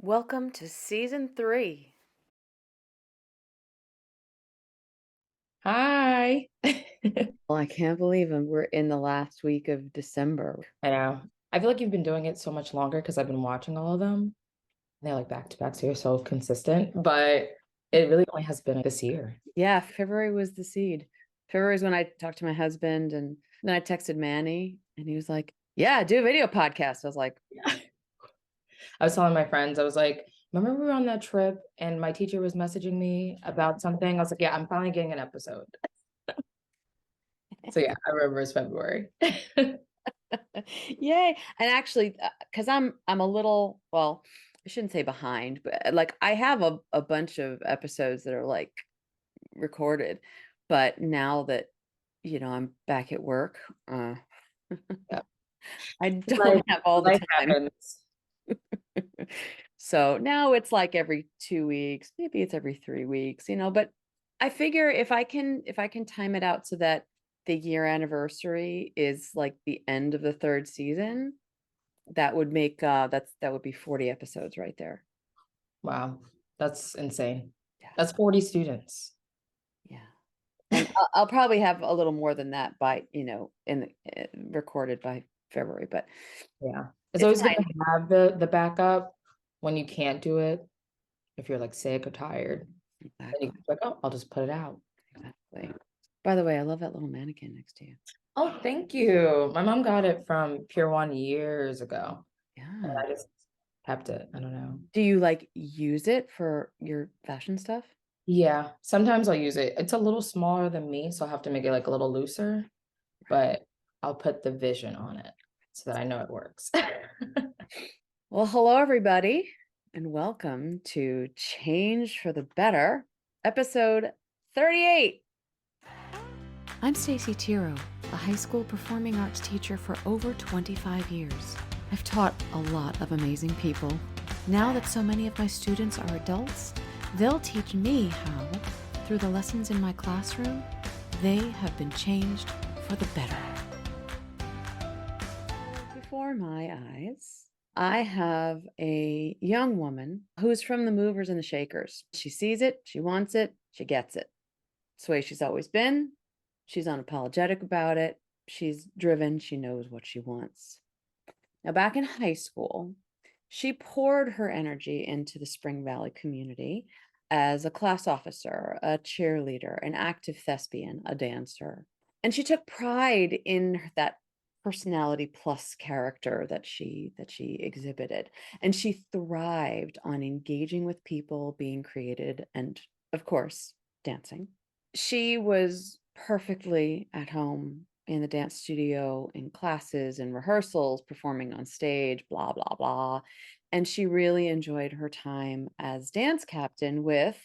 Welcome to season 3. Hi. Well, I can't believe we're in the last week of December. I know. I feel like you've been doing it so much longer because I've been watching all of them. They're like back to back, so you're so consistent. But it really only has been this year. Yeah, February was the seed. February is when I talked to my husband, and then I texted Manny and he was like, "Yeah, do a video podcast." I was like, I was telling my friends, I was like, remember we were on that trip and my teacher was messaging me about something? I was like, yeah, I'm finally getting an episode. So yeah, I remember it's February. "Yay." And actually, cuz I'm a little, well, I shouldn't say behind, but like I have a bunch of episodes that are like recorded, but now that I'm back at work, Yeah. I Life, don't have all the life time. happens. So now it's like every 2 weeks, maybe it's every 3 weeks, but I figure if I can time it out so that the year anniversary is like the end of the 3rd season, that would make, that would be 40 episodes right there. Wow. That's insane. Yeah, That's 40 students. yeah. And I'll probably have a little more than that by, recorded by February, but Yeah. It's it's always good fine. to have the backup when you can't do it. If you're like sick or tired, then you Exactly, can be like, oh, I'll just put it out. exactly. By the way, I love that little mannequin next to you. Oh, thank you. My mom got it from Pier One years ago, and Yeah. I just kept it. I don't know. Do you, like, use it for your fashion stuff? Yeah, sometimes I'll use it. It's a little smaller than me, so I'll have to make it like a little looser, Right. but I'll put the vision on it so that I know it works. Well, hello, everybody, and welcome to Change for the Better, episode 38. I'm Stacy Tiro, a high school performing arts teacher for over 25 years. I've taught a lot of amazing people. Now that so many of my students are adults, they'll teach me how, through the lessons in my classroom, they have been changed for the better. Before my eyes, I have a young woman who's from the movers and the shakers. She sees it, she wants it, she gets it. It's the way she's always been. She's unapologetic about it. She's driven, she knows what she wants. Now, back in high school, she poured her energy into the Spring Valley community as a class officer, a cheerleader, an active thespian, a dancer. And she took pride in that personality plus character that she exhibited. And she thrived on engaging with people, being created, and of course, dancing. She was perfectly at home in the dance studio, in classes and rehearsals, performing on stage, blah, blah, blah. And she really enjoyed her time as dance captain with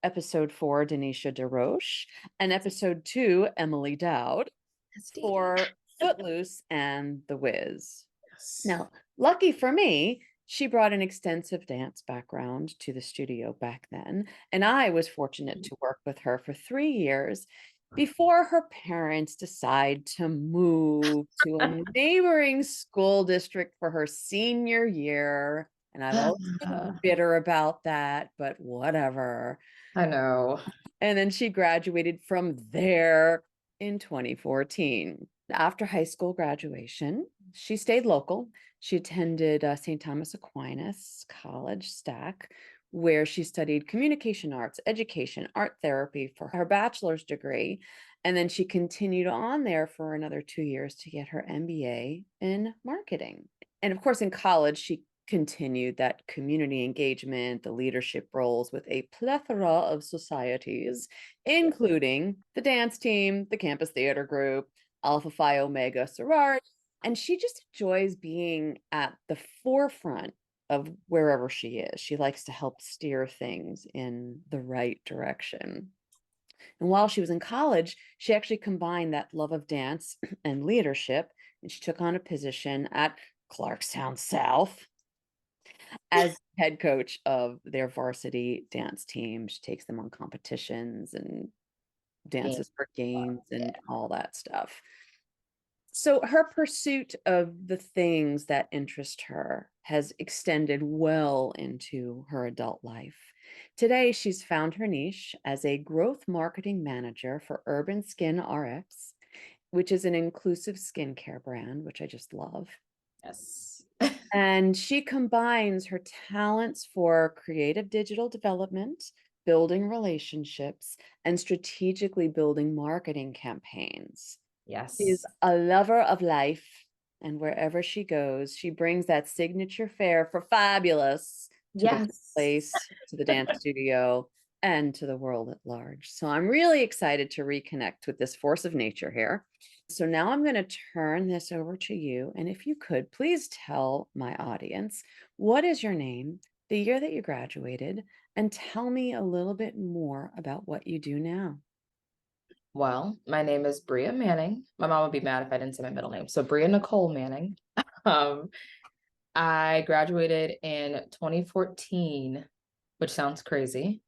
episode 4, Denishah Desroches, and episode 2, Emily Dowd, Nasty. for Footloose and The Wiz. Yes. Now, lucky for me, she brought an extensive dance background to the studio back then, and I was fortunate to work with her for 3 years before her parents decide to move to a neighboring school district for her senior year. And I've always been bitter about that, but whatever. I know. And then she graduated from there in 2014. After high school graduation, she stayed local. She attended St. Thomas Aquinas College, Stack, where she studied communication arts, education, art therapy for her bachelor's degree. And then she continued on there for another 2 years to get her MBA in marketing. And of course, in college, she continued that community engagement, the leadership roles with a plethora of societies, including the dance team, the campus theater group, Alpha Phi Omega sorority. And she just enjoys being at the forefront of wherever she is. She likes to help steer things in the right direction. And while she was in college, she actually combined that love of dance and leadership, and she took on a position at Clarkstown South as head coach of their varsity dance team. She takes them on competitions and Game. dances for games Yeah. and all that stuff. So her pursuit of the things that interest her has extended well into her adult life. Today, she's found her niche as a growth marketing manager for Urban Skin RX, which is an inclusive skincare brand, which I just love. Yes. And she combines her talents for creative digital development, building relationships, and strategically building marketing campaigns. She's Yes. a lover of life, and wherever she goes, she brings that signature fare for fabulous to the Yes. workplace, to the dance studio, and to the world at large. So I'm really excited to reconnect with this force of nature here. So now I'm going to turn this over to you. And if you could, please tell my audience, what is your name, the year that you graduated, and tell me a little bit more about what you do now. Well, my name is Bria Manning. My mom would be mad if I didn't say my middle name. So Bria Nicole Manning. Um, I graduated in 2014, which sounds crazy.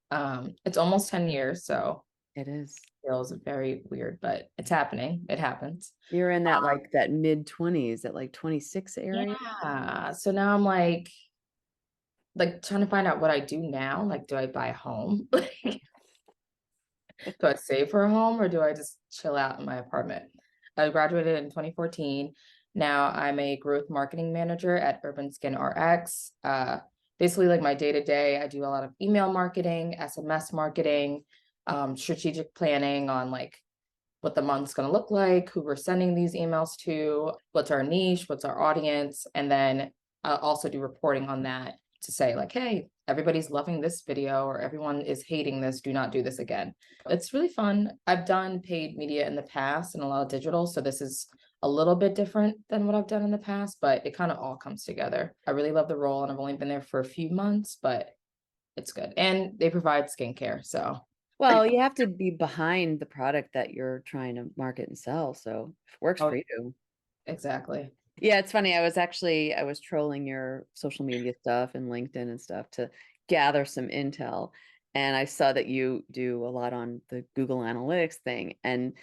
It's almost 10 years, so It is. feels very weird, but it's happening. It happens. You're in that like that mid-20s, that like 26 area. Yeah. So now I'm like trying to find out what I do now. Like, do I buy a home? Do I save for a home or do I just chill out in my apartment? I graduated in 2014. Now I'm a growth marketing manager at Urban Skin RX. Basically, like my day to day, I do a lot of email marketing, SMS marketing, strategic planning on like what the month's going to look like, who we're sending these emails to, what's our niche, what's our audience, and then I'll also do reporting on that to say like, hey, everybody's loving this video or everyone is hating this, do not do this again. It's really fun. I've done paid media in the past and a lot of digital, so this is a little bit different than what I've done in the past, but it kind of all comes together. I really love the role and I've only been there for a few months, but it's good. And they provide skincare, so Well, you have to be behind the product that you're trying to market and sell. So if it works oh, for you. exactly. Yeah, it's funny. I was trolling your social media stuff and LinkedIn and stuff to gather some intel. And I saw that you do a lot on the Google Analytics thing. And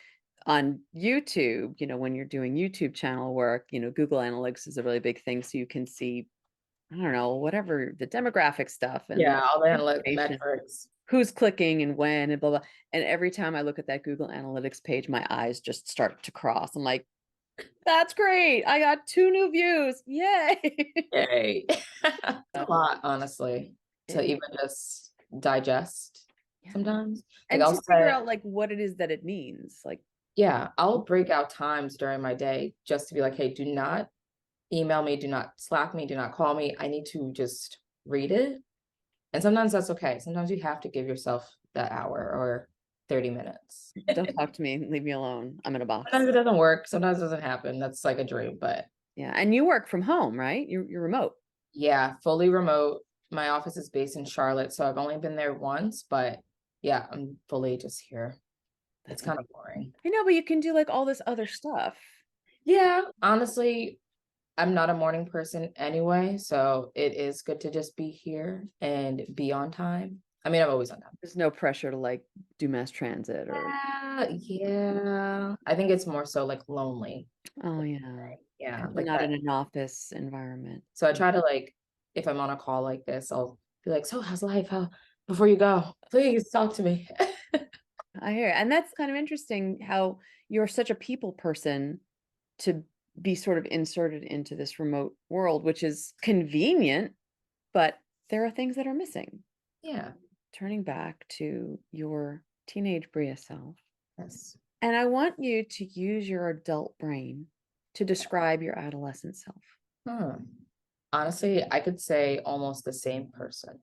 on YouTube, when you're doing YouTube channel work, Google Analytics is a really big thing. So you can see, I don't know, whatever the demographic stuff and Yeah, all the information, metrics. who's clicking and when and blah blah. And every time I look at that Google Analytics page, my eyes just start to cross. I'm like, that's great. I got 2 new views. Yay. Yay. It's a lot, honestly, to It is. even just digest Yeah. sometimes. Like And I'll to figure say, out like what it is that it means. Like, yeah, I'll break out times during my day just to be like, hey, do not email me, do not Slack me, do not call me. I need to just read it. And sometimes that's okay. Sometimes you have to give yourself that hour or 30 minutes. don't talk to me, leave me alone. I'm in a box. Sometimes it doesn't work. Sometimes it doesn't happen. That's like a dream, but Yeah. And you work from home, right? You're remote. yeah, fully remote. My office is based in Charlotte, so I've only been there once, but yeah, I'm fully just here. It's That's kind amazing. of boring. I know, but you can do like all this other stuff. Yeah, honestly, I'm not a morning person anyway, so it is good to just be here and be on time. I mean, I'm always on time. There's no pressure to like do mass transit or, Yeah. I think it's more so like lonely. oh yeah. Yeah, Because you're like not that. in an office environment. So I try to like, if I'm on a call like this, I'll be like, so how's life? How before you go, please talk to me. I hear. And that's kind of interesting how you're such a people person to be sort of inserted into this remote world, which is convenient, but there are things that are missing. Yeah. Turning back to your teenage Bria self. Yes. And I want you to use your adult brain to describe your adolescent self. Hmm. Honestly, I could say almost the same person.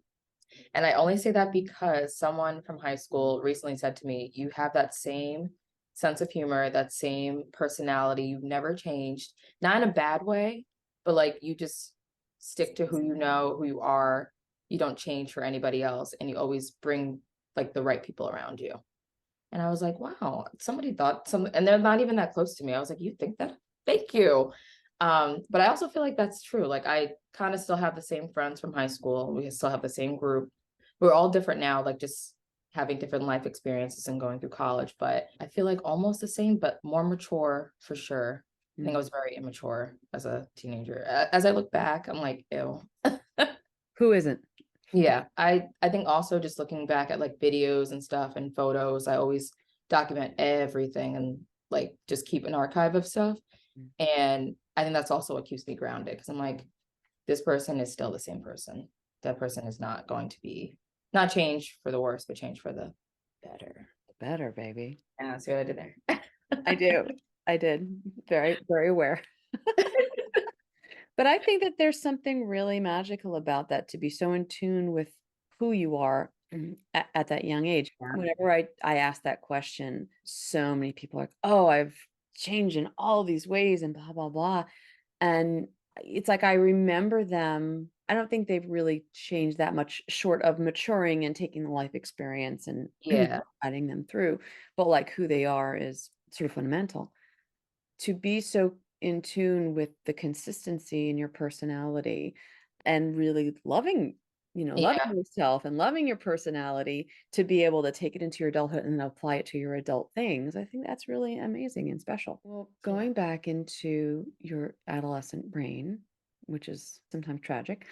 And I only say that because someone from high school recently said to me, you have that same sense of humor, that same personality. You've never changed, not in a bad way, but like you just stick to who you know, who you are. You don't change for anybody else. And you always bring like the right people around you. And I was like, wow, somebody thought some, and they're not even that close to me. I was like, you think that? Thank you. But I also feel like that's true. Like I kind of still have the same friends from high school. We still have the same group. We're all different now, like just having different life experiences and going through college. But I feel like almost the same, but more mature for sure. I think I was very immature as a teenager. As I look back, I'm like, ew. Who isn't? Yeah, I think also just looking back at like videos and stuff and photos, I always document everything and like just keep an archive of stuff. Mm. And I think that's also what keeps me grounded because I'm like, this person is still the same person. That person is not going to be not change for the worse, but change for the better. Better, baby. Yeah, see what I did there. I do. I did. Very, very aware. But I think that there's something really magical about that, to be so in tune with who you are at that young age. Yeah. Whenever I ask that question, so many people are like, oh, I've changed in all these ways and blah, blah, blah. And it's like I remember them. I don't think they've really changed that much short of maturing and taking the life experience and Yeah. guiding them through. But like who they are is sort of fundamental. To be so in tune with the consistency in your personality and really loving, loving Yeah. yourself and loving your personality to be able to take it into your adulthood and apply it to your adult things. I think that's really amazing and special. Well, going back into your adolescent brain, which is sometimes tragic.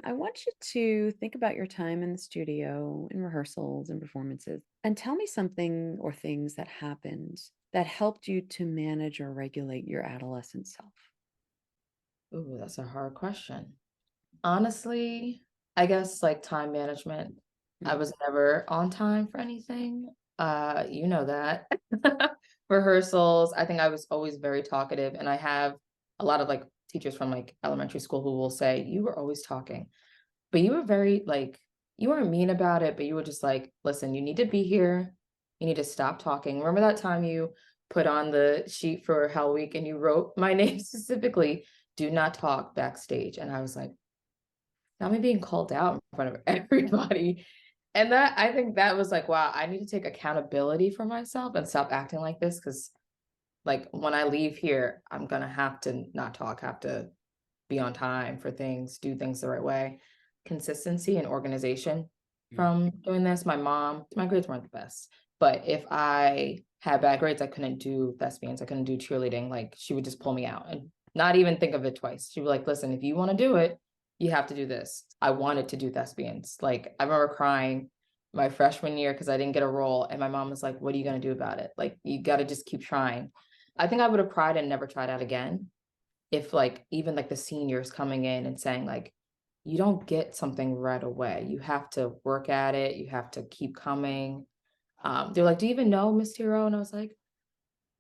I want you to think about your time in the studio, in rehearsals and performances, and tell me something or things that happened that helped you to manage or regulate your adolescent self. Ooh, that's a hard question. Honestly, I guess like time management. I Mm. was never on time for anything. You know that. Rehearsals, I think I was always very talkative, and I have a lot of like teachers from like elementary school who will say, you were always talking, but you were very like, you weren't mean about it, but you were just like, listen, you need to be here. You need to stop talking. Remember that time you put on the sheet for Hell Week and you wrote my name specifically, do not talk backstage. And I was like, now me being called out in front of everybody. And that I think that was like, wow, I need to take accountability for myself and stop acting like this. Cause like when I leave here, I'm gonna have to not talk, have to be on time for things, do things the right way. Consistency and organization Mm. from doing this. My grades weren't the best, but if I had bad grades, I couldn't do thespians, I couldn't do cheerleading. Like she would just pull me out and not even think of it twice. She'd be like, listen, if you want to do it, you have to do this. I wanted to do thespians. Like I remember crying my freshman year because I didn't get a role. And my mom was like, what are you going to do about it? Like, you got to just keep trying. I think I would have cried and never tried out again if like even like the seniors coming in and saying like, you don't get something right away, you have to work at it, you have to keep coming. They're like, do you even know Miss Hero? And I was like,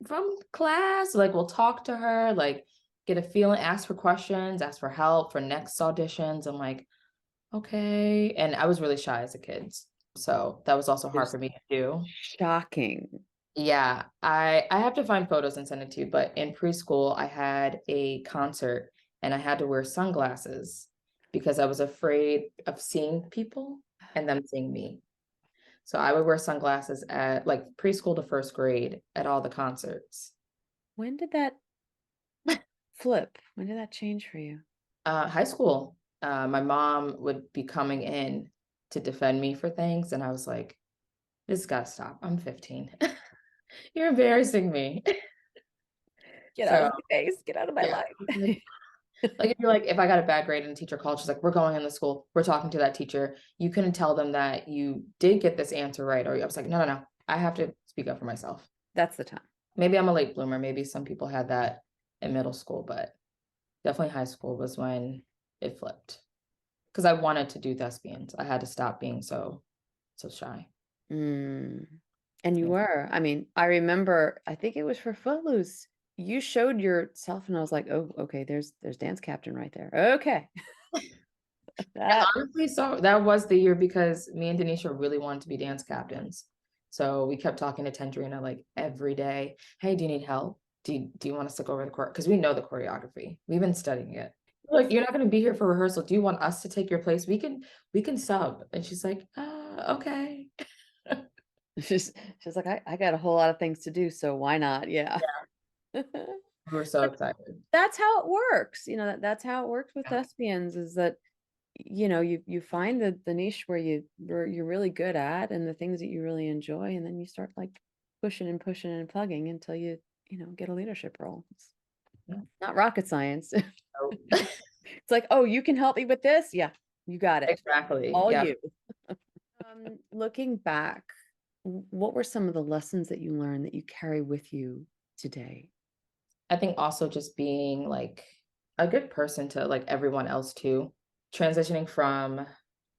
from class, like we'll talk to her, like get a feeling, ask for questions, ask for help for next auditions. I'm like, okay. And I was really shy as a kid, so that was also hard It's for me to do. shocking. Yeah, I have to find photos and send it to you, but in preschool I had a concert and I had to wear sunglasses because I was afraid of seeing people and them seeing me. So I would wear sunglasses at like preschool to first grade at all the concerts. When did that flip? When did that change for you? High school, my mom would be coming in to defend me for things, and I was like, this has got to stop. I'm 15. You're embarrassing me. Get out So of my face. Get out of my yeah, life. like if you're like, if I got a bad grade and a teacher called, she's like, we're going in the school, we're talking to that teacher. You couldn't tell them that you did get this answer right. Or I was like, no, no, no. I have to speak up for myself. That's the time. Maybe I'm a late bloomer. Maybe some people had that in middle school, but definitely high school was when it flipped. Because I wanted to do thespians. I had to stop being so shy. Mm. And you Yeah. were. I mean, I remember, I think it was for Footloose. You showed yourself, and I was like, oh, okay, there's dance captain right there. Okay. That Honestly, so that was the year because me and Denishah really wanted to be dance captains. So we kept talking to Tendrina like every day. Hey, do you need help? Do you want us to go over the court? Because we know the choreography. We've been studying it. Like, you're not gonna be here for rehearsal. Do you want us to take your place? We can sub. And she's like, okay. she's like, I got a whole lot of things to do, so why not? Yeah. We were so excited. That's how it works. That's how it works with Yeah. thespians, is that you find the niche where you're really good at and the things that you really enjoy, and then you start like pushing and pushing and plugging until you get a leadership role. It's Yeah. not rocket science. So- It's like, oh, you can help me with this? Yeah, you got it. Exactly. All Yeah. you. Looking back, what were some of the lessons that you learned that you carry with you today? I think also just being like a good person to like everyone else too. Transitioning from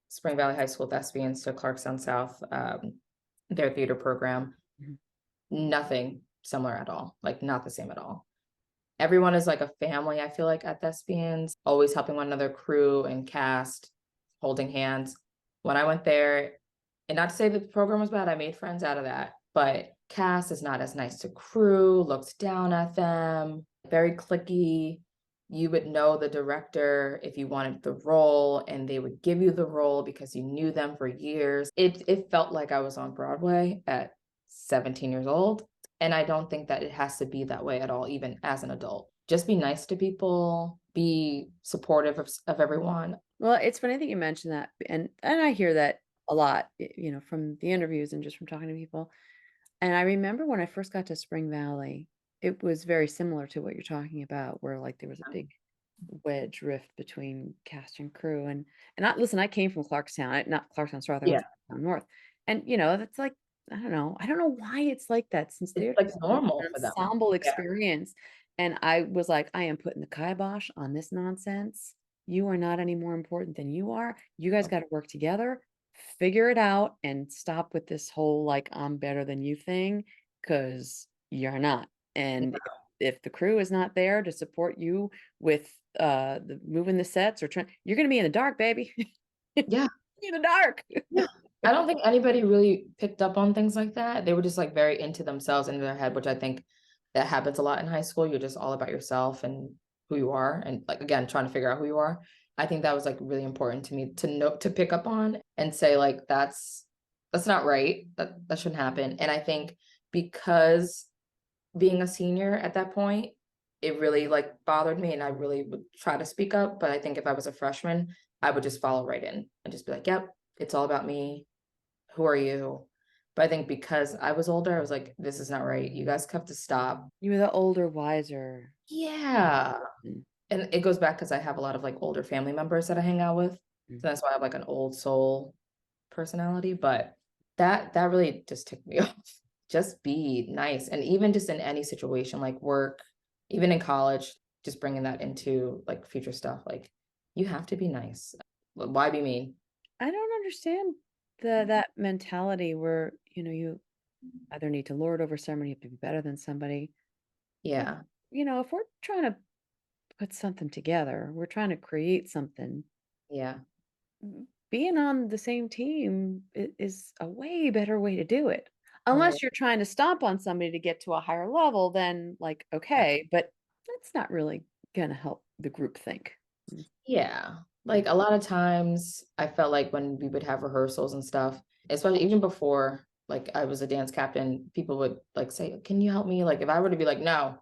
Spring Valley High School Thespians to Clarkstown South, their theater program, Mhm. nothing similar at all. Like not the same at all. Everyone is like a family, I feel like at Thespians, always helping one another, crew and cast, holding hands. When I went there, and not to say that the program was bad, I made friends out of that, but cast is not as nice to crew, looks down at them, very cliquey. You would know the director if you wanted the role, and they would give you the role because you knew them for years. It felt like I was on Broadway at 17 years old. And I don't think that it has to be that way at all, even as an adult. Just be nice to people, be supportive of everyone. Well, it's funny that you mentioned that, and I hear that a lot, from the interviews and just from talking to people. And I remember when I first got to Spring Valley, it was very similar to what you're talking about, where like there was a big wedge rift between cast and crew. And I came from Clarkstown, not Clarkstown South, I went Yeah, to Clarkstown North. And that's like, I don't know why it's like that, since it's there's like an normal for them. ensemble Yeah, experience. And I was like, I am putting the kibosh on this nonsense. You are not any more important than you are. You guys got to work together, figure it out, and stop with this whole like I'm better than you thing, because you're not. And if the crew is not there to support you with the moving the sets or trying, you're gonna be in the dark, baby. yeah, In the dark. yeah. I don't think anybody really picked up on things like that. They were just like very into themselves, into their head, which I think that happens a lot in high school. You're just all about yourself and who you are, and like again, trying to figure out who you are. I think that was like really important to me to know, to pick up on and say like that's not right. That shouldn't happen. And I think because being a senior at that point, it really like bothered me and I really would try to speak up. But I think if I was a freshman, I would just follow right in and just be like, yep, it's all about me. Who are you? But I think because I was older, I was like, this is not right. You guys have to stop. You were the older, wiser. Yeah. Mm, And it goes back because I have a lot of like older family members that I hang out with. mm. So that's why I have like an old soul personality. But that really just took me off. Just be nice. And even just in any situation like work, even in college, just bringing that into like future stuff. Like you have to be nice. Why be mean? I don't understand that mentality where you either need to lord over somebody, you have to be better than somebody. Like, Yeah. if we're trying to put something together, we're trying to create something. Yeah. Being on the same team is a way better way to do it. Oh yeah. Unless you're trying to stomp on somebody to get to a higher level, then like, okay, but that's not really gonna help the group think. Mm, Yeah. mm, Like a lot of times I felt like when we would have rehearsals and stuff, especially even before like I was a dance captain, people would like say, can you help me? Like if I were to be like, no,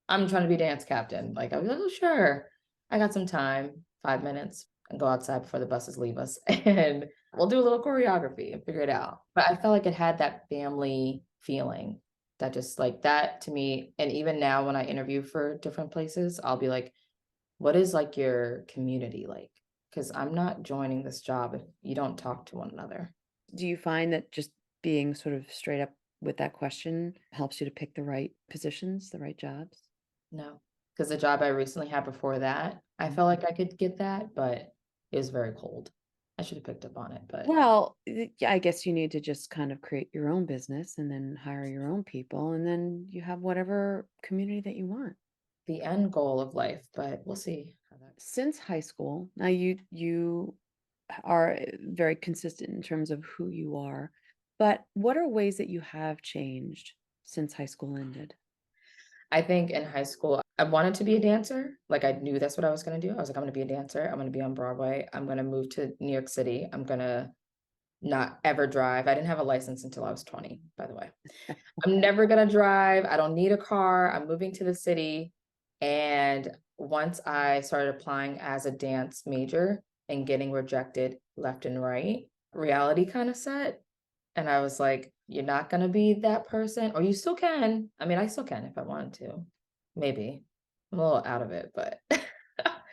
I'm trying to be dance captain. Like I'd be like, oh sure. I got some time, 5 minutes, and go outside before the buses leave us. And we'll do a little choreography and figure it out. But I felt like it had that family feeling that just like that to me. And even now when I interview for different places, I'll be like, what is like your community like? Because I'm not joining this job if you don't talk to one another. Do you find that just being sort of straight up with that question helps you to pick the right positions, the right jobs? No, because the job I recently had before that, I Mm. felt like I could get that, but it was very cold. I should have picked up on it, but Well, yeah, I guess you need to just kind of create your own business and then hire your own people, and then you have whatever community that you want. the end goal of life, but we'll see how that. Since high school, now you are very consistent in terms of who you are, but what are ways that you have changed since high school ended? I think in high school, I wanted to be a dancer. Like I knew that's what I was going to do. I was like, I'm going to be a dancer. I'm going to be on Broadway. I'm going to move to New York City. I'm going to not ever drive. I didn't have a license until I was 20, by the way. I'm never gonna drive. I don't need a car. I'm moving to the city. And once I started applying as a dance major and getting rejected left and right, reality kind of set. And I was like, you're not gonna be that person, or you still can. I mean, I still can if I wanted to. Maybe. I'm a little out of it, but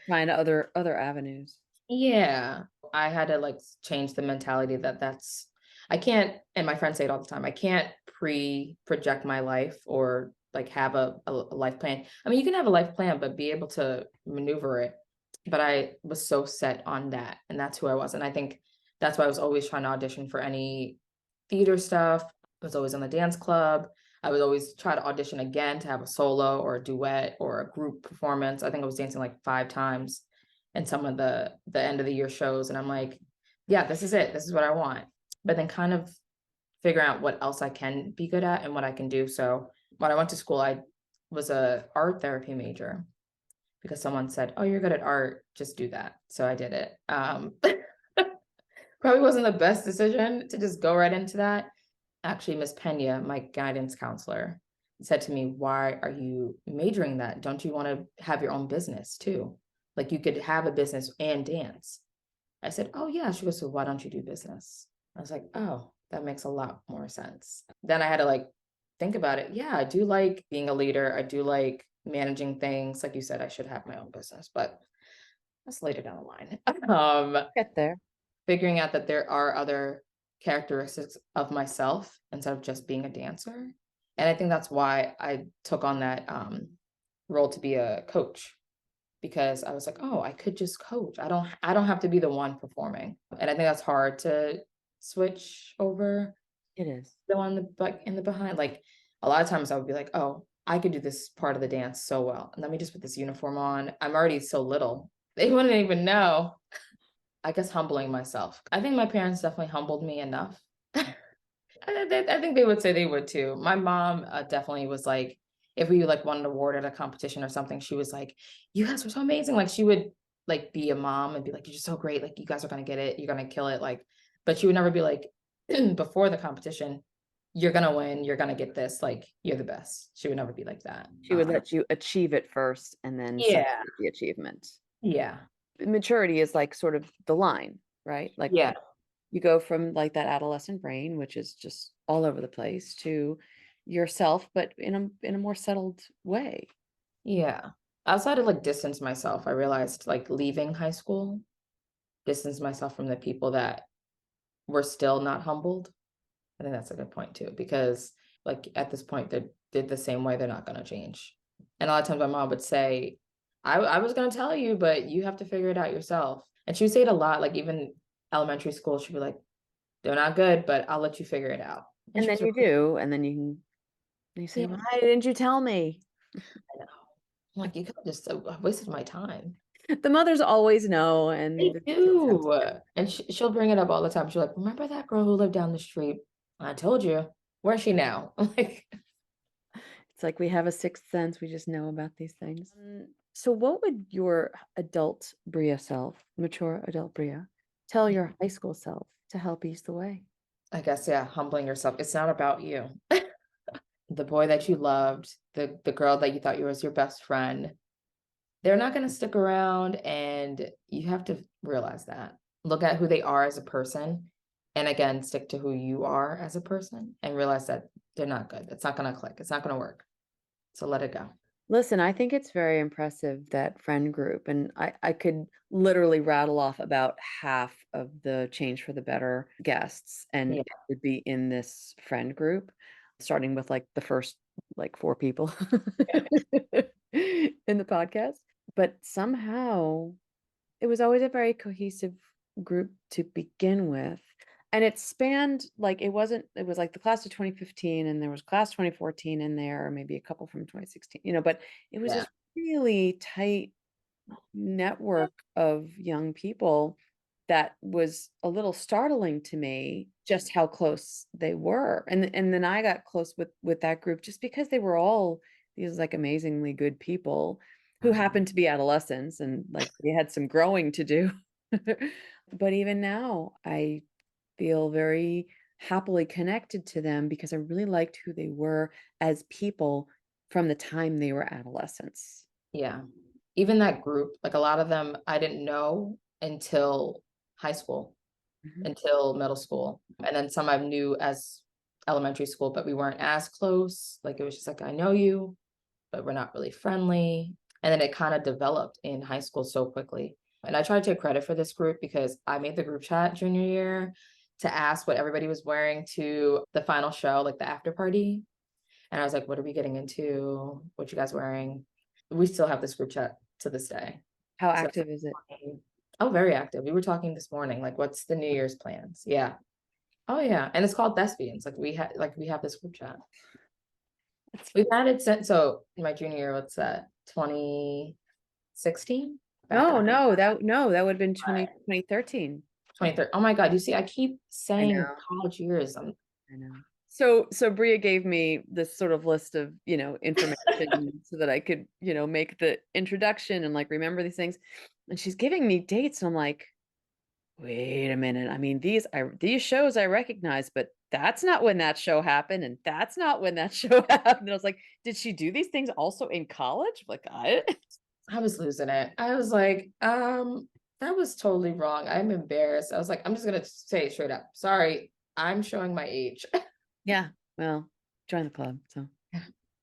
Find other avenues. yeah, I had to like change the mentality that I can't, and my friends say it all the time, I can't project my life or like have a life plan. I mean, you can have a life plan, but be able to maneuver it. But I was so set on that, and that's who I was. And I think that's why I was always trying to audition for any theater stuff. I was always on the dance club. I would always try to audition again to have a solo or a duet or a group performance. I think I was dancing like 5 times in some of the end of the year shows. And I'm like, yeah, this is it. This is what I want. But then kind of figuring out what else I can be good at and what I can do. So when I went to school, I was a art therapy major because someone said, "Oh, you're good at art, just do that." So I did it. Probably wasn't the best decision to just go right into that. Actually, Miss Pena, my guidance counselor, said to me, "Why are you majoring that? Don't you want to have your own business too? Like you could have a business and dance." I said, "Oh yeah." She goes, "So why don't you do business?" I was like, "Oh, that makes a lot more sense." Then I had to like think about it. Yeah, I do like being a leader. I do like managing things. Like you said, I should have my own business, but that's later down the line. Get there. Figuring out that there are other characteristics of myself instead of just being a dancer. And I think that's why I took on that role to be a coach, because I was like, oh, I could just coach. I don't have to be the one performing. And I think that's hard to switch over It is. the one in the behind. Like a lot of times I would be like, oh, I could do this part of the dance so well. And let me just put this uniform on. I'm already so little. They wouldn't even know. I guess humbling myself. I think my parents definitely humbled me enough. I think they would say they would too. My mom definitely was like, if we like won an award at a competition or something, she was like, "You guys were so amazing!" Like she would like be a mom and be like, "You're just so great! Like you guys are gonna get it. You're gonna kill it!" Like, but she would never be like, before the competition, "You're gonna win. You're gonna get this. Like you're the best." She would never be like that. She would let you achieve it first and then Yeah, celebrate the achievement. yeah, Maturity is like sort of the line, right? Like yeah. you go from like that adolescent brain, which is just all over the place, to yourself, but in a more settled way. Yeah. Outside of like distance myself, I realized like leaving high school, distance myself from the people that were still not humbled. I think that's a good point too, because like at this point they're the same way, they're not gonna change. And a lot of times my mom would say, I was gonna tell you, but you have to figure it out yourself. And she would say it a lot, like even elementary school, she'd be like, they're not good, but I'll let you figure it out. And And she then was you do, and then you say, yeah, "Why didn't you tell me?" I know. I'm like, you could have just wasted my time. The mothers always know, They and the kids have to do. do. And she'll bring it up all the time. She's like, remember that girl who lived down the street? I told you. Where's she now? I'm like, It's like we have a sixth sense. We just know about these things. So, what would your adult Bria self, mature adult Bria, tell your high school self to help ease the way? I guess, yeah, humbling yourself. It's not about you. The boy that you loved, the girl that you thought you was your best friend, they're not going to stick around, and you have to realize that. Look at who they are as a person, and again, stick to who you are as a person, and realize that they're not good. It's not going to click. It's not going to work. So let it go. Listen, I think it's very impressive that friend group, and I could literally rattle off about half of the Change for the Better guests, and Yeah. it would be in this friend group, starting with like the first like four people in the podcast. But somehow it was always a very cohesive group to begin with. And it spanned like it was like the class of 2015 and there was class 2014 in there, or maybe a couple from 2016, but it was Yeah. this really tight network of young people that was a little startling to me just how close they were. And then I got close with that group just because they were all these like amazingly good people who happened to be adolescents and like they had some growing to do. But even now, I feel very happily connected to them because I really liked who they were as people from the time they were adolescents. Yeah. Even that group, like a lot of them I didn't know until high school, Mhm. until middle school. And then some I knew as elementary school, but we weren't as close. Like it was just like, I know you, but we're not really friendly. And then it kind of developed in high school so quickly. And I try to take credit for this group because I made the group chat junior year to ask what everybody was wearing to the final show, like the after party. And I was like, what are we getting into? What you guys wearing? We still have this group chat to this day. How So, active is it? oh, very active. We were talking this morning, like, what's the New Year's plans? Yeah. Oh yeah. And it's called Thespians. We have this group chat. We've had it since my junior year, what's that? 2016? Back No, in no, that would have been 2013. 2013. Oh my God, you see, I keep I saying know. college years. I know. So Bria gave me this sort of list of, information so that I could, make the introduction and like remember these things. And she's giving me dates. And I'm like, wait a minute. I mean, these shows I recognize, but that's not when that show happened, and that's not when that show happened. And I was like, did she do these things also in college? Like I was losing it. I was like, that was totally wrong. I'm embarrassed. I was like, I'm just gonna say it straight up. Sorry, I'm showing my age. Yeah, well, join the club. So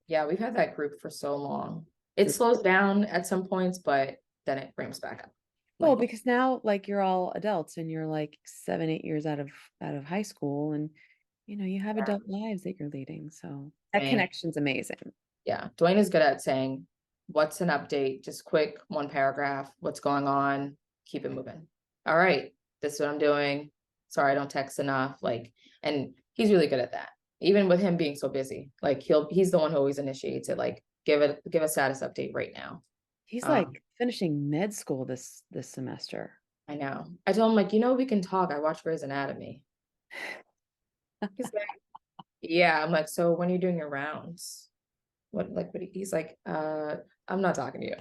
Yeah, we've had that group for so long. It Just- slows down at some points, but then it ramps back up. well, Like, because now like you're all adults and you're like 7, 8 years out of high school, and you have adult lives that you're leading. So that Dwayne, connection's amazing. yeah, Dwayne is good at saying, what's an update? Just quick, one paragraph, what's going on, keep it moving. All right, this is what I'm doing. Sorry, I don't text enough. Like, and he's really good at that. Even with him being so busy, like he's the one who always initiates it. Like, give a status update right now. He's like Um, finishing med school this semester. I know. I told him like, we can talk. I watch Grey's Anatomy. He's like, yeah. I'm like, so when are you doing your rounds? He's like, I'm not talking to you.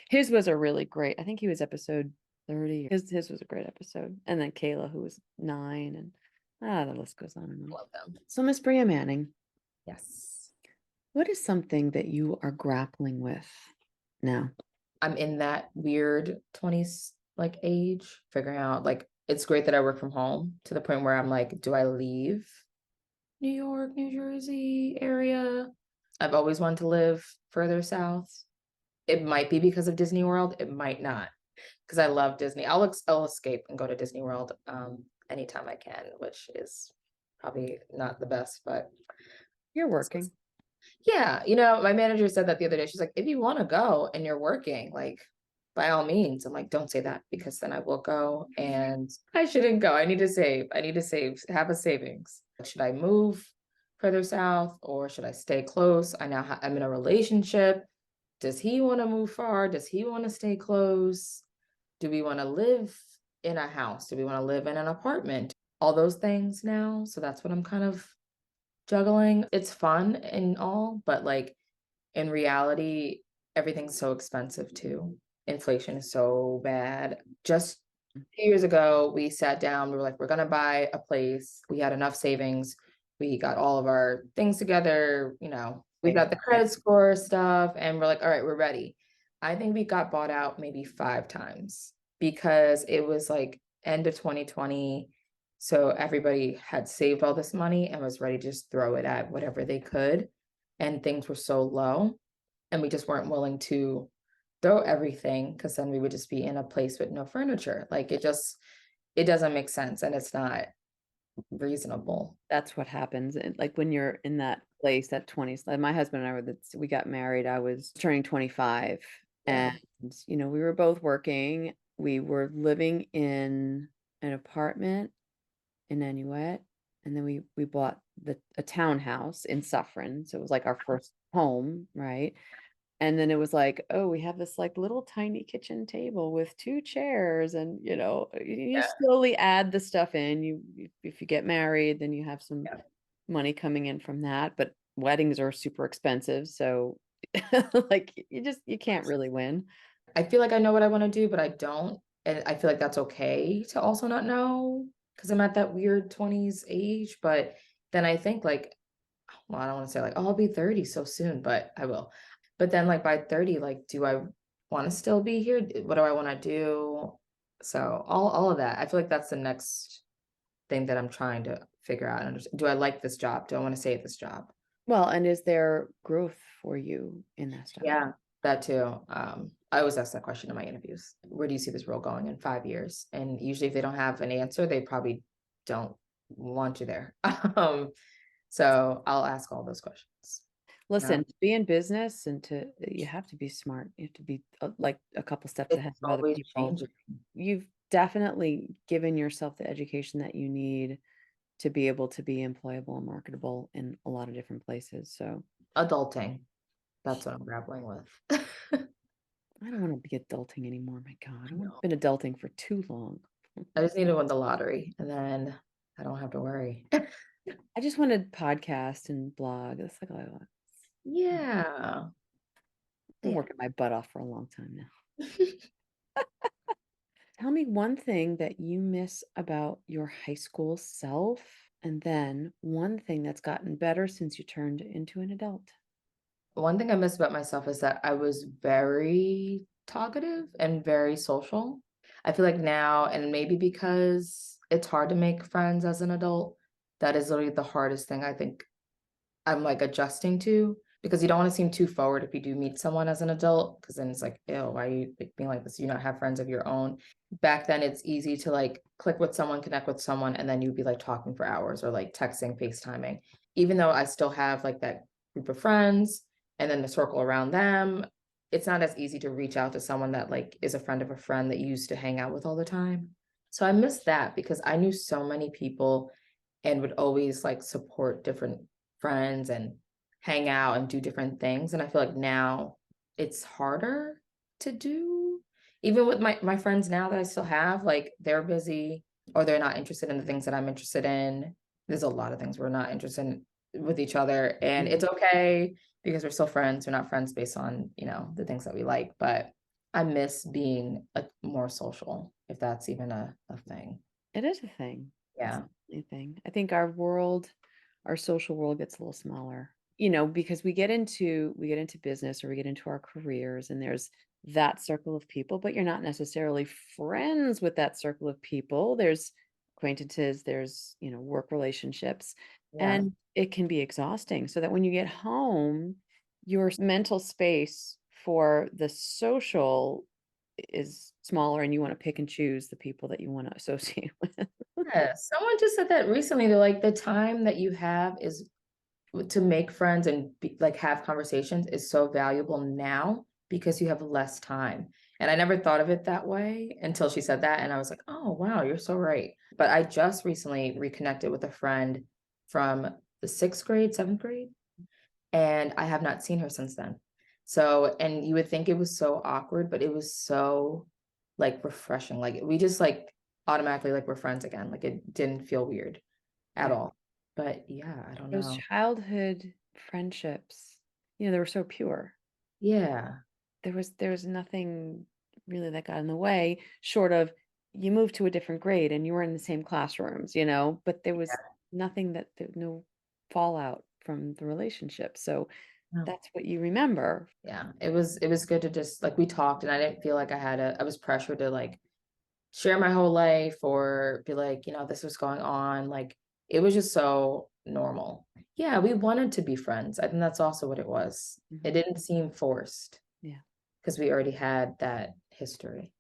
His was a really great. I think he was episode 30. His was a great episode. And then Kayla, who was 9, and the list goes on and on. Love them. So Miss Bria Manning, Yes. what is something that you are grappling with now? I'm in that weird 20s like age, figuring out like it's great that I work from home to the point where I'm like, do I leave New York, New Jersey area? I've always wanted to live further south. It might be because of Disney World. It might not, because I love Disney. I'll escape and go to Disney World anytime I can, which is probably not the best, but You're working. yeah, my manager said that the other day. She's like, if you want to go and you're working, like by all means. I'm like, don't say that because then I will go and I shouldn't go. I need to save. I need to save, have a savings. Should I move further south or should I stay close? I'm in a relationship. Does he want to move far? Does he want to stay close? Do we want to live in a house? Do we want to live in an apartment? All those things now. So that's what I'm kind of juggling. It's fun and all, but like in reality, everything's so expensive too. Inflation is so bad. Just 2 years ago, we sat down, we were like, we're gonna buy a place. We had enough savings. We got all of our things together, we got the credit score stuff, and we're like, all right, we're ready. I think we got bought out maybe 5 times because it was like end of 2020. So everybody had saved all this money and was ready to just throw it at whatever they could. And things were so low. And we just weren't willing to throw everything because then we would just be in a place with no furniture. Like it doesn't make sense and it's not reasonable. That's what happens. And like when you're in that place at 20s, like my husband and we got married. I was turning 25, Yeah. and we were both working. We were living in an apartment in Nanuet, and then we bought a townhouse in Suffern. So it was like our first home, right? And then it was like, oh, we have this like little tiny kitchen table with 2 chairs, and you Yeah. slowly add the stuff in. If you get married, then you have some Yeah. money coming in from that. But weddings are super expensive, so like you can't really win. I feel like I know what I want to do, but I don't. And I feel like that's okay to also not know because I'm at that weird 20s age. But then I think like, well, I don't want to say like, oh, I'll be 30 so soon, but I will. But then like by 30, like, do I want to still be here? What do I want to do? So all of that. I feel like that's the next thing that I'm trying to figure out and understand. Do I like this job? Do I want to stay at this job? Well, and is there growth for you in that job? Yeah, that too. I always ask that question in my interviews. Where do you see this role going in 5 years? And usually if they don't have an answer, they probably don't want you there. So I'll ask all those questions. Listen, to be in business and you have to be smart. You have to be like a couple steps It's ahead of other always people. changing. You've definitely given yourself the education that you need to be able to be employable and marketable in a lot of different places. So Adulting. That's what I'm grappling with. I don't want to be adulting anymore. My God, No. I've been adulting for too long. I just need to win the lottery and then I don't have to worry. I just wanted podcast and blog. That's like all I want. Yeah. I've been Yeah. working my butt off for a long time now. Tell me one thing that you miss about your high school self, and then one thing that's gotten better since you turned into an adult. One thing I miss about myself is that I was very talkative and very social. I feel like now, and maybe because it's hard to make friends as an adult, that is literally the hardest thing I think I'm like adjusting to, because you don't want to seem too forward if you do meet someone as an adult, because then it's like, ew, why are you like, being like this? You not have friends of your own. Back then, it's easy to like click with someone, connect with someone, and then you'd be like talking for hours or like texting, FaceTiming. Even though I still have like that group of friends and then the circle around them, it's not as easy to reach out to someone that like is a friend of a friend that you used to hang out with all the time. So I miss that because I knew so many people and would always like support different friends and hang out and do different things. And I feel like now it's harder to do. Even with my friends now that I still have, like they're busy or they're not interested in the things that I'm interested in. There's a lot of things we're not interested in with each other. And it's okay because we're still friends. We're not friends based on, the things that we like. But I miss being more social, if that's even a thing. It is a thing. It's Yeah. definitely a thing. I think our social world gets a little smaller, because we get into business or we get into our careers and there's that circle of people, but you're not necessarily friends with that circle of people. There's acquaintances, there's, work relationships, Yeah. and it can be exhausting. So that when you get home, your mental space for the social is smaller and you want to pick and choose the people that you want to associate with. Yeah, someone just said that recently. They're like, the time that you have is to make friends and like have conversations is so valuable now because you have less time. And I never thought of it that way until she said that. And I was like, oh, wow, you're so right. But I just recently reconnected with a friend from the 6th grade, 7th grade, and I have not seen her since then. So, and you would think it was so awkward, but it was so like refreshing. Like we just like automatically like we're friends again. Like it didn't feel weird at Right. all. But yeah, I don't Those know. childhood friendships, they were so pure. Yeah. There was nothing really that got in the way, short of you moved to a different grade and you were in the same classrooms, but there was nothing no fallout from the relationship. So No. that's what you remember. Yeah. It was good to just like we talked and I didn't feel like I was pressured to like share my whole life or be like, this was going on. Like it was just so normal. Yeah, we wanted to be friends. I think that's also what it was. It Mhm. didn't seem forced Yeah. because we already had that history.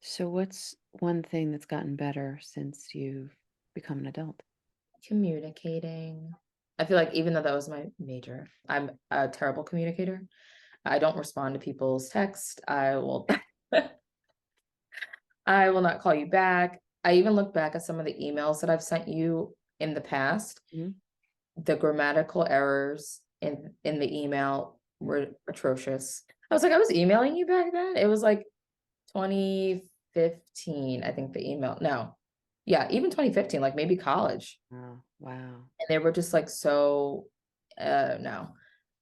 So what's one thing that's gotten better since you've become an adult? Communicating. I feel like even though that was my major, I'm a terrible communicator. I don't respond to people's text. I will not call you back. I even look back at some of the emails that I've sent you in the past. Mhm. The grammatical errors in the email were atrocious. I was like, I was emailing you back then. It was like 2015, I think the email. No. Yeah, even 2015, like maybe college. Oh, wow. And they were just like so no.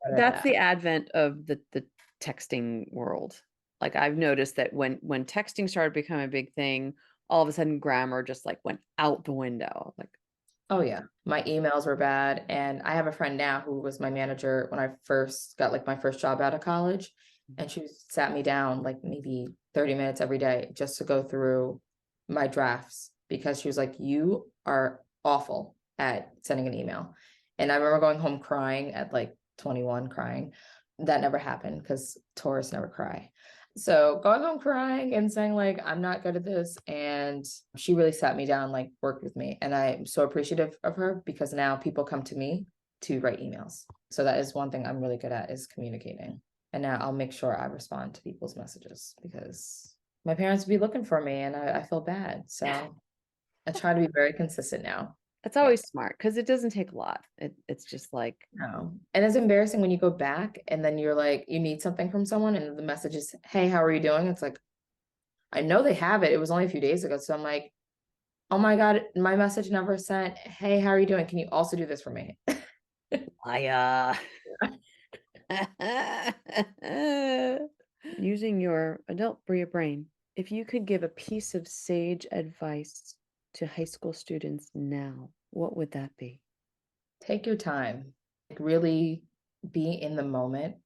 Better That's that. the advent of the texting world. Like I've noticed that when texting started becoming a big thing, all of a sudden grammar just like went out the window. Like, Oh yeah, my emails were bad. And I have a friend now who was my manager when I first got like my first job out of college. And she sat me down like maybe 30 minutes every day just to go through my drafts because she was like, you are awful at sending an email. And I remember going home crying at like 21, crying. That never happened because Taurus never cry. So going home crying and saying like, I'm not good at this. And she really sat me down, like worked with me. And I'm so appreciative of her because now people come to me to write emails. So that is one thing I'm really good at, is communicating. And now I'll make sure I respond to people's messages because my parents would be looking for me and I feel bad. So I try to be very consistent now. That's Yeah. always smart because it doesn't take a lot. It's just like, No. And it's embarrassing when you go back and then you're like, you need something from someone and the message is, hey, how are you doing? It's like, I know they have it. It was only a few days ago. So I'm like, oh my God, my message never sent. Hey, how are you doing? Can you also do this for me? I using your adult Bria brain, if you could give a piece of sage advice to high school students now, what would that be? Take your time. Like really be in the moment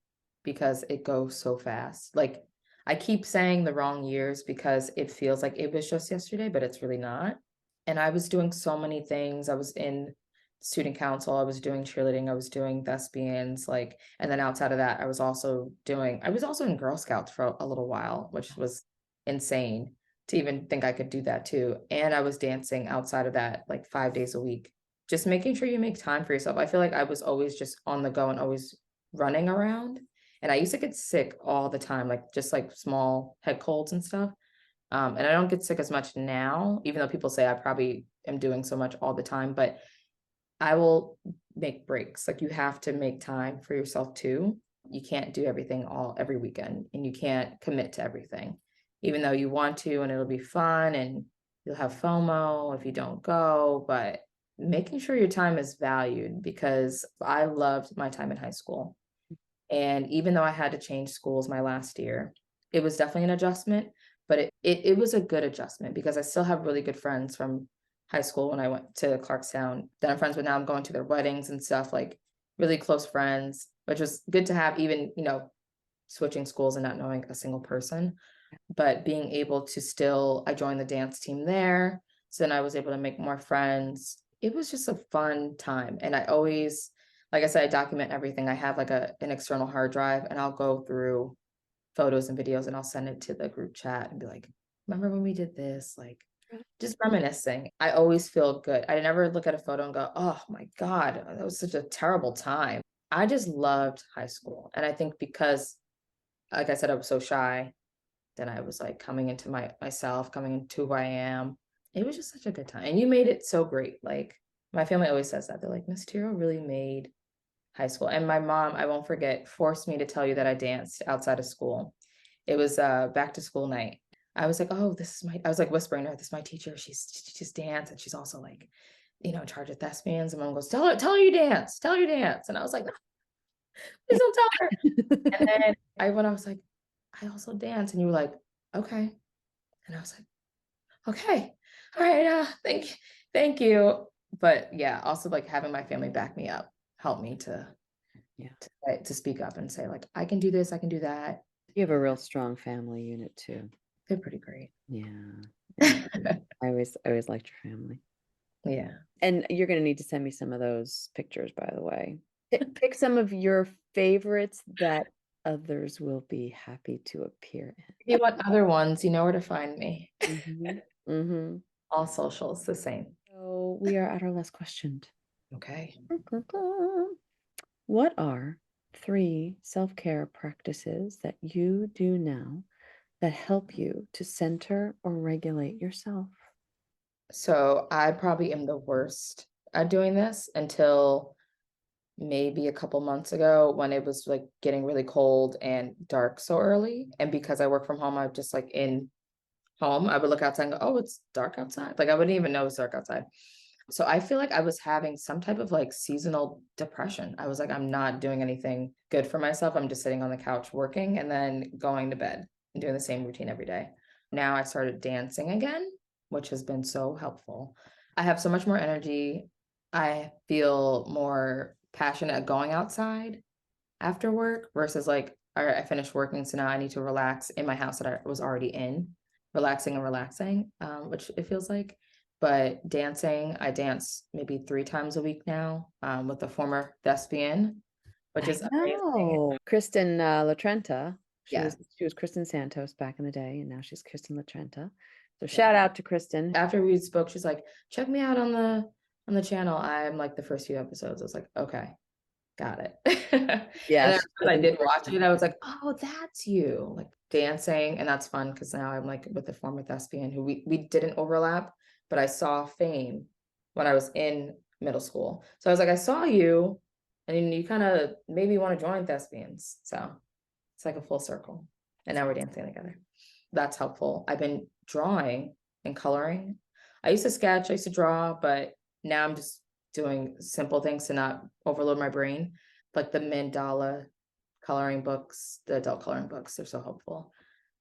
because it goes so fast. Like I keep saying the wrong years because it feels like it was just yesterday, but it's really not. And I was doing so many things. I was in student council, I was doing cheerleading, I was doing thespians, like, and then outside of that, I was also in Girl Scouts for a little while, which was insane to even think I could do that too. And I was dancing outside of that like 5 days a week. Just making sure you make time for yourself. I feel like I was always just on the go and always running around. And I used to get sick all the time, like just like small head colds and stuff. And I don't get sick as much now, even though people say I probably am doing so much all the time, but I will make breaks. Like you have to make time for yourself too. You can't do everything all every weekend and you can't commit to everything, even though you want to, and it'll be fun and you'll have FOMO if you don't go, but making sure your time is valued because I loved my time in high school. And even though I had to change schools my last year, it was definitely an adjustment, but it was a good adjustment because I still have really good friends from high school when I went to Clarkstown that I'm friends with now. I'm going to their weddings and stuff, like really close friends, which was good to have, even, switching schools and not knowing a single person. But being able to still, I joined the dance team there. So then I was able to make more friends. It was just a fun time. And I always, like I said, I document everything. I have like an external hard drive and I'll go through photos and videos and I'll send it to the group chat and be like, remember when we did this? Like just reminiscing. I always feel good. I never look at a photo and go, oh my God, that was such a terrible time. I just loved high school. And I think because, like I said, I was so shy, then I was like coming into myself, coming into who I am. It was just such a good time. And you made it so great. Like my family always says that. They're like, Miss Tiro really made high school. And my mom, I won't forget, forced me to tell you that I danced outside of school. It was back to school night. I was like, oh, I was like whispering to her, this is my teacher. She's dance. And she's also like, in charge of thespians. And mom goes, tell her you dance. Tell her you dance. And I was like, no, please don't tell her. And then when I was like, I also dance. And you were like, okay. And I was like, okay, all right, thank you. But yeah, also like having my family back me up helped me Yeah. to speak up and say like, I can do this, I can do that. You have a real strong family unit too. They're pretty great. Yeah. I always liked your family. Yeah. And you're going to need to send me some of those pictures, by the way. Pick some of your favorites that others will be happy to appear in. If you want other ones, you know where to find me. Mm-hmm. All socials the same. So we are at our last question. Okay. What are 3 self-care practices that you do now that help you to center or regulate yourself? So I probably am the worst at doing this until maybe a couple months ago when it was like getting really cold and dark so early. And because I work from home, I'm just like in home. I would look outside and go, oh, it's dark outside. Like I wouldn't even know it's dark outside. So I feel like I was having some type of like seasonal depression. I was like, I'm not doing anything good for myself. I'm just sitting on the couch working and then going to bed and doing the same routine every day. Now I started dancing again, which has been so helpful. I have so much more energy. I feel more passionate at going outside after work versus like, all right, I finished working, so now I need to relax in my house that I was already in, relaxing, which it feels like. But dancing, I dance maybe 3 times a week now, with a former thespian, which I is amazing. know. Kristen Latrenta. Yeah. She was Kristen Santos back in the day, and now she's Kristen Latrenta. So shout out to Kristen. After we spoke, she's like, check me out on the channel. I'm like the first few episodes. I was like, okay, got it. Yeah, And then she's when I really did watch it, I was like, oh, that's you, like dancing. And that's fun because now I'm like with a former thespian who we didn't overlap, but I saw Fame when I was in middle school. So I was like, I saw you, and then you kind of made me want to join thespians. So it's like a full circle. And now we're dancing together. That's helpful. I've been drawing and coloring. I used to sketch, I used to draw, but now I'm just doing simple things to not overload my brain. Like the mandala coloring books, the adult coloring books, they're so helpful.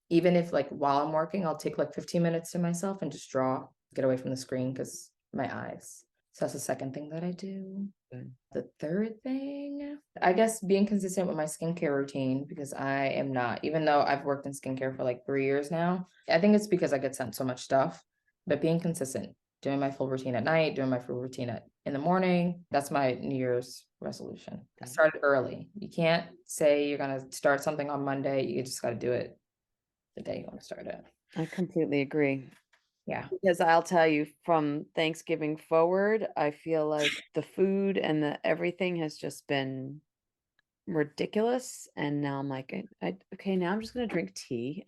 Even if like while I'm working, I'll take like 15 minutes to myself and just draw, get away from the screen because my eyes. So that's the second thing that I do. Good. The third thing, I guess being consistent with my skincare routine, because I am not, even though I've worked in skincare for like 3 years now, I think it's because I get sent so much stuff, but being consistent, doing my full routine at night, doing my full routine in the morning, that's my New Year's resolution. I started early. You can't say you're going to start something on Monday. You just got to do it the day you want to start it. I completely agree. Yeah. Because I'll tell you, from Thanksgiving forward, I feel like the food and the everything has just been ridiculous. And now I'm like, okay, now I'm just gonna drink tea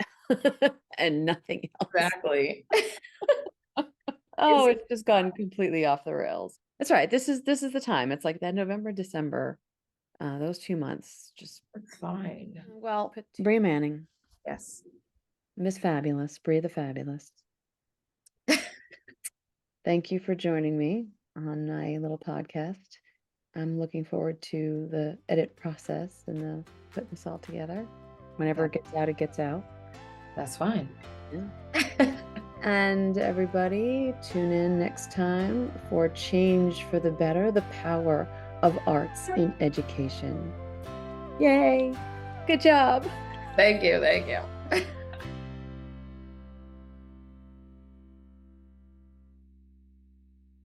and nothing else. Exactly. Oh, it's just gone completely off the rails. That's right. This is the time. It's like that November, December, those 2 months just. It's fine. Well, Bria Manning, Yes. Miss Fabulous, Bria the Fabulous. Thank you for joining me on my little podcast. I'm looking forward to the edit process and the putting this all together. Whenever it gets out, it gets out. That's fine. Yeah. And everybody, tune in next time for Change for the Better, the power of arts in education. Yay! Good job. Thank you.